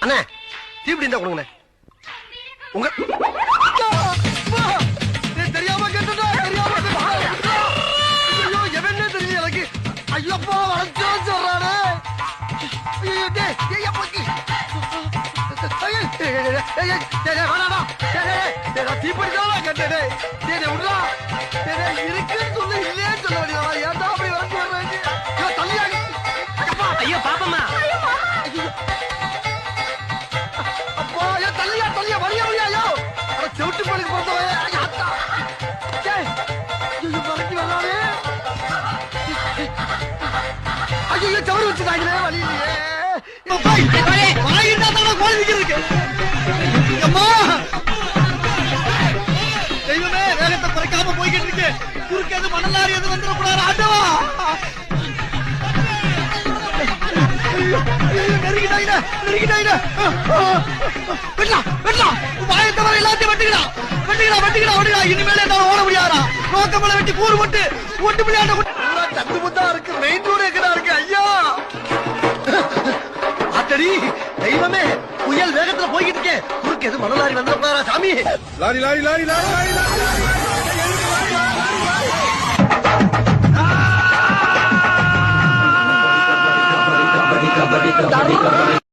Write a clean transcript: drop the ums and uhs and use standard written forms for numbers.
அண்ணே தீப்பிடி இருந்தா கொடுங்கண்ணே. உங்க தெரியாம கேட்டுட்டா தெரியாம ஐயோ எவனே தெரியல எனக்கு. ஐயோப்பா வளர்ச்சோ சொல்றானே. ஐயோ டேய் போச்சி. தீப்பிடிதான் கேட்டே. விடுறா இருக்குன்னு சொல்லு இல்லையே சொல்ல வேண்டியதா. ஏன்டா அப்படி வளர்ச்சி வர்றாங்க. தள்ளியாங்க. ஐயோ பாப்பம்மா. அப்பா ஏன் தள்ளியா வழியா ஐயோ. செவிட்டு பள்ளிக்கு போறதவன் மறைஞ்சு வர்றானே. ஐயோ சவறு வச்சுட்டாங்களே வழியிலேயே. தெய்வமே வேகத்தை குறைக்காம போய்கிட்டு இருக்கு. குறுக்கு எது மணலாரி எது வந்துடக்கூடாது. ஆண்டவா நெருங்கிட்டாங்க. வெட்டலாம் வாயத்தவரை எல்லாத்தையும் வெட்டுகிறா. இனிமேல என்னால ஓட முடியாதா. நோக்கமலை வெட்டி கூறு போட்டு ஒட்டு முடியாத தந்து முத்தா இருக்கு. மெயின் ரோடு எங்கடா இருக்கு ஐயா. ஆட்டடி தெய்வமே புயல் வேகத்துல போய்கிட்டு இருக்கேன். குறுக்கு எது மணலாரி வந்துடக்கூடாதா சாமி. லாரி